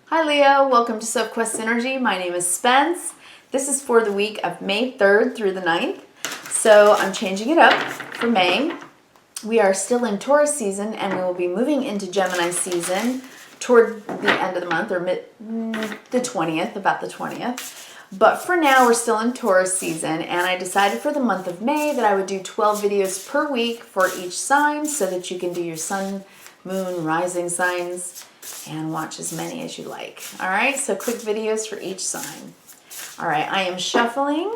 Hi Leo, welcome to Sophquest Energy. My name is Spence. This is for the week of May 3rd through the 9th. So I'm changing it up for May. We are still in Taurus season and we will be moving into Gemini season toward the end of the month, or the 20th, about the 20th. But for now, we're still in Taurus season, and I decided for the month of May that I would do 12 videos per week for each sign so that you can do your sun, moon, rising signs and watch as many as you like. All right, so quick videos for each sign. All right, I am shuffling,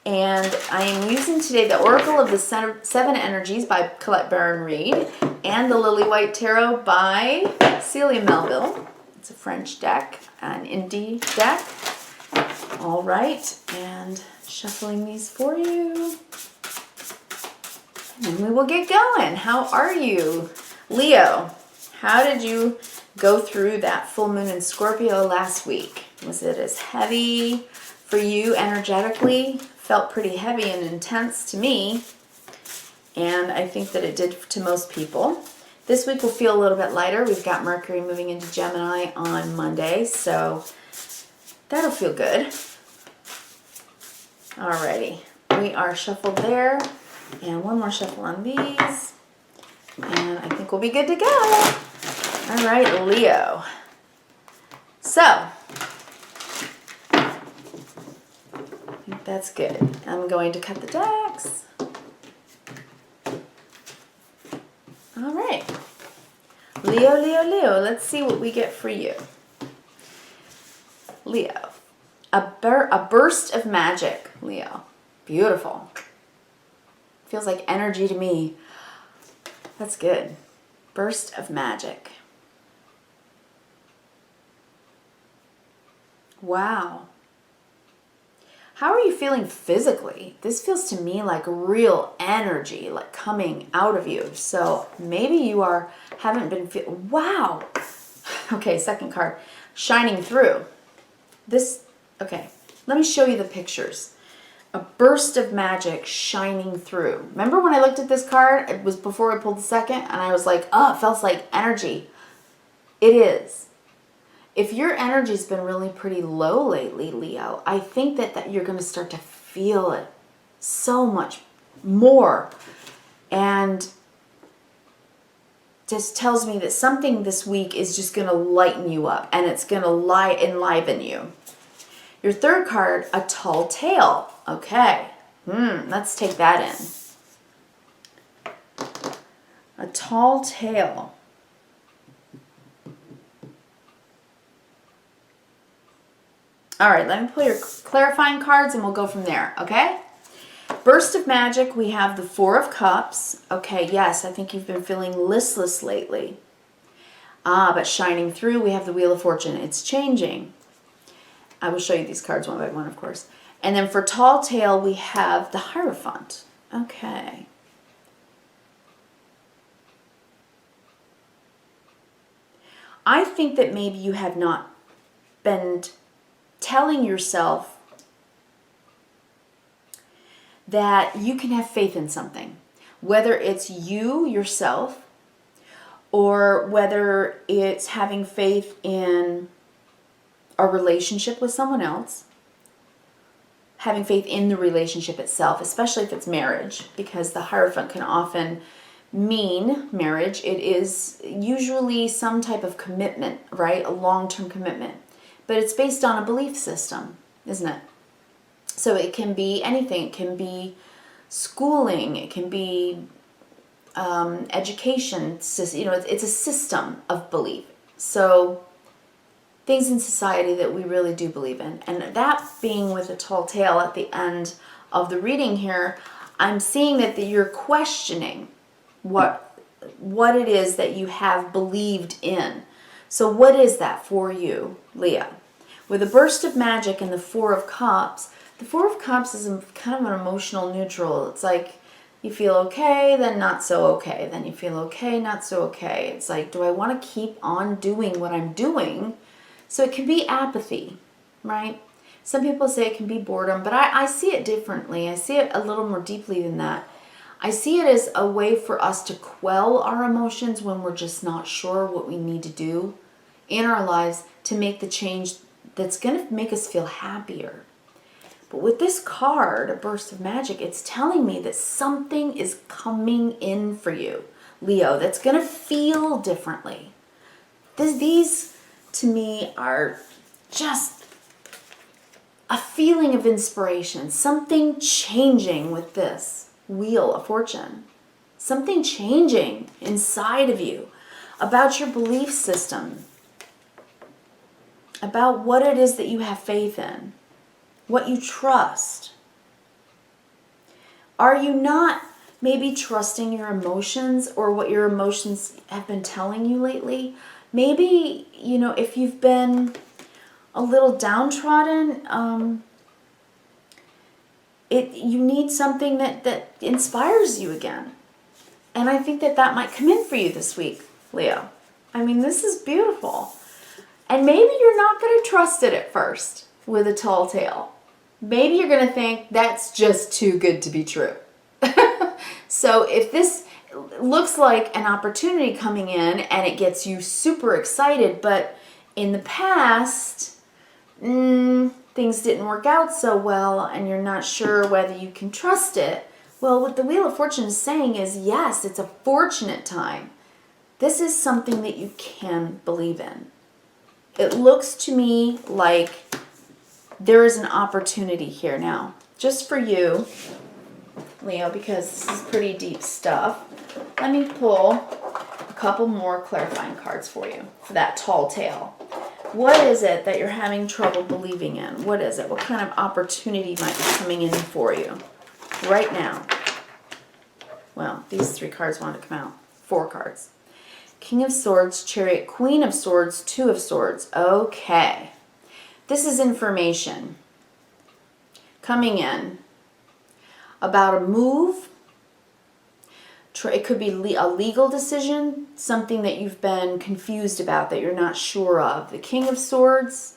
and I am using today the Oracle of the Seven Energies by Colette Baron-Reid and the Lily White Tarot by Celia Melville. It's a French deck, an indie deck. All right, and shuffling these for you. And we will get going. How are you, Leo? How did you go through that full moon in Scorpio last week? Was it as heavy for you energetically? Felt pretty heavy and intense to me, and I think that it did to most people. This week will feel a little bit lighter. We've got Mercury moving into Gemini on Monday, so that'll feel good. Alrighty, we are shuffled there, and one more shuffle on these, and I think we'll be good to go. All right, Leo. So, I think that's good. I'm going to cut the decks. All right. Leo, Leo, Leo. Let's see what we get for you. Leo. A burst of magic, Leo. Beautiful. Feels like energy to me. That's good. Burst of magic. Wow. How are you feeling physically? This feels to me like real energy, like coming out of you. So maybe you haven't been feeling, wow. Okay, second card, shining through. Okay, let me show you the pictures. A burst of magic shining through. Remember when I looked at this card? It was before I pulled the second, and I was like, oh, it feels like energy. It is. If your energy's been really pretty low lately, Leo, I think that you're going to start to feel it so much more. And just tells me that something this week is just going to lighten you up, and it's going to enliven you. Your third card, a tall tale. Okay, let's take that in. A tall tale. All right, let me pull your clarifying cards and we'll go from there, okay? Burst of magic, we have the Four of Cups. Okay, yes, I think you've been feeling listless lately. But shining through, we have the Wheel of Fortune. It's changing. I will show you these cards one by one, of course. And then for Tall Tale, we have the Hierophant. Okay. I think that maybe you have not been telling yourself that you can have faith in something, whether it's you yourself or whether it's having faith in a relationship with someone else, having faith in the relationship itself, especially if it's marriage, because the Hierophant can often mean marriage. It is usually some type of commitment, right? A long-term commitment. But it's based on a belief system, isn't it? So it can be anything. It can be schooling. It can be education. It's a system of belief. So things in society that we really do believe in. And that being with a tall tale at the end of the reading here, I'm seeing that you're questioning what it is that you have believed in. So what is that for you, Leo? With a burst of magic and the Four of Cups, the Four of Cups is kind of an emotional neutral. It's like you feel okay, then not so okay. Then you feel okay, not so okay. It's like, do I want to keep on doing what I'm doing? So it can be apathy, right? Some people say it can be boredom, but I see it differently. I see it a little more deeply than that. I see it as a way for us to quell our emotions when we're just not sure what we need to do in our lives to make the change that's going to make us feel happier. But with this card, a burst of magic, it's telling me that something is coming in for you, Leo, that's going to feel differently. These to me are just a feeling of inspiration, something changing with this Wheel of Fortune, something changing inside of you about your belief system, about what it is that you have faith in, what you trust. Are you not maybe trusting your emotions or what your emotions have been telling you lately? Maybe, if you've been a little downtrodden, you need something that inspires you again. And I think that might come in for you this week, Leo. I mean, this is beautiful. And maybe you're not going to trust it at first with a tall tale. Maybe you're going to think that's just too good to be true. So if this looks like an opportunity coming in and it gets you super excited, but in the past, things didn't work out so well and you're not sure whether you can trust it, well, what the Wheel of Fortune is saying is, yes, it's a fortunate time. This is something that you can believe in. It looks to me like there is an opportunity here now, just for you, Leo, because this is pretty deep stuff. Let me pull a couple more clarifying cards for you for that tall tale. What is it that you're having trouble believing in? What is it? What kind of opportunity might be coming in for you right now? Well, these 3 cards want to come out. 4 cards. King of Swords, Chariot, Queen of Swords, 2 of Swords. Okay. This is information coming in about a move. It could be a legal decision, something that you've been confused about, that you're not sure of. The King of Swords,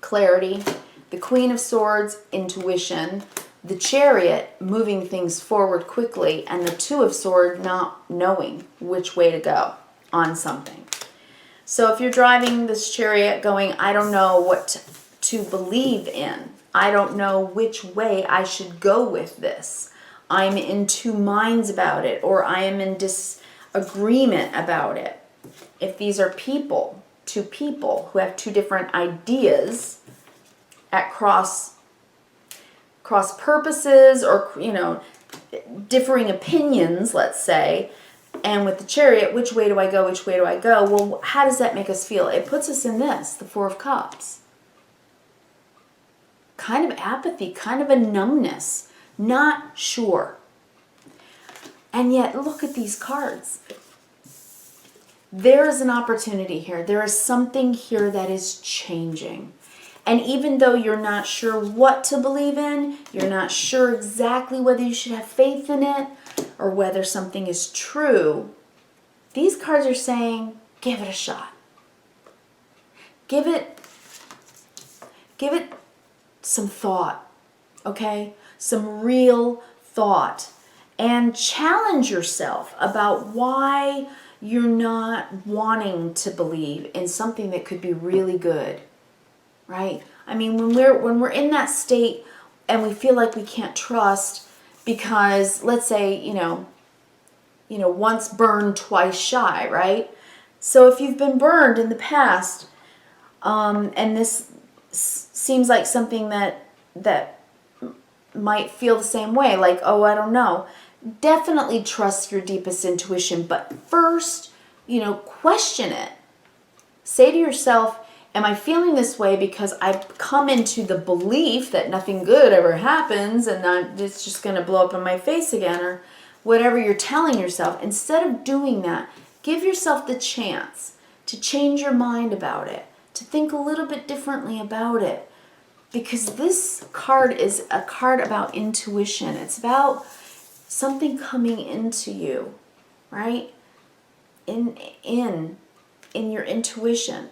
clarity. The Queen of Swords, intuition. The Chariot, moving things forward quickly. And the 2 of Swords, not knowing which way to go on something. So if you're driving this Chariot going, I don't know what to believe in. I don't know which way I should go with this. I'm in 2 minds about it, or I am in disagreement about it. If these are 2 people who have 2 different ideas at cross purposes, or differing opinions, let's say, and with the Chariot, which way do I go? Which way do I go? Well, how does that make us feel? It puts us in this, the 4 of Cups. Kind of apathy, kind of a numbness. Not sure. And yet, look at these cards. There is an opportunity here. There is something here that is changing. And even though you're not sure what to believe in, you're not sure exactly whether you should have faith in it, or whether something is true, these cards are saying, give it a shot. Give it some thought, okay? Some real thought. And challenge yourself about why you're not wanting to believe in something that could be really good, right? I mean, when we're in that state and we feel like we can't trust because, let's say, once burned, twice shy, right? So if you've been burned in the past, and this seems like something that might feel the same way, like, oh, I don't know. Definitely trust your deepest intuition, but first, question it. Say to yourself, am I feeling this way because I've come into the belief that nothing good ever happens and that it's just going to blow up in my face again, or whatever you're telling yourself? Instead of doing that, give yourself the chance to change your mind about it, to think a little bit differently about it. Because this card is a card about intuition. It's about something coming into you, right? In your intuition.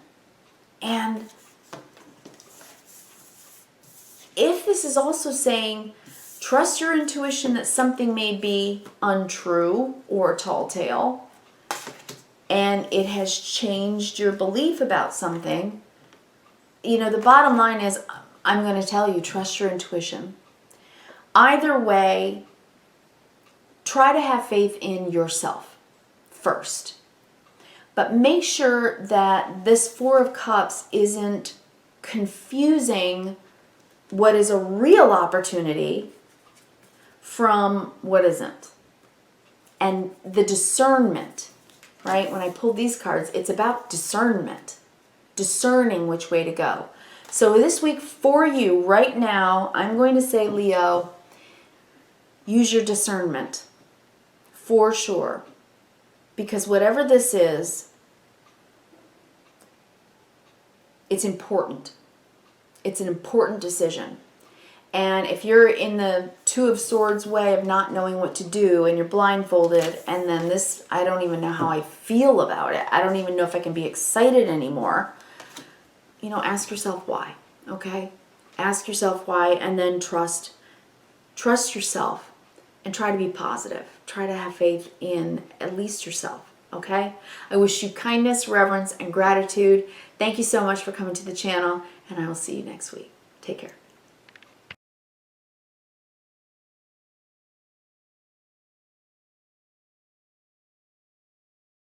And if this is also saying, trust your intuition that something may be untrue or a tall tale, and it has changed your belief about something, you know, the bottom line is, I'm going to tell you, trust your intuition. Either way, try to have faith in yourself first. But make sure that this Four of Cups isn't confusing what is a real opportunity from what isn't. And the discernment, right? When I pulled these cards, it's about discernment. Discerning which way to go. So this week for you, right now, I'm going to say, Leo, use your discernment. For sure. Because whatever this is, it's important. It's an important decision. And if you're in the Two of Swords way of not knowing what to do and you're blindfolded, and then this, I don't even know how I feel about it. I don't even know if I can be excited anymore. You know, ask yourself why, okay? Ask yourself why, and then trust yourself and try to be positive. Try to have faith in at least yourself, okay? I wish you kindness, reverence, and gratitude. Thank you so much for coming to the channel, and I will see you next week. Take care.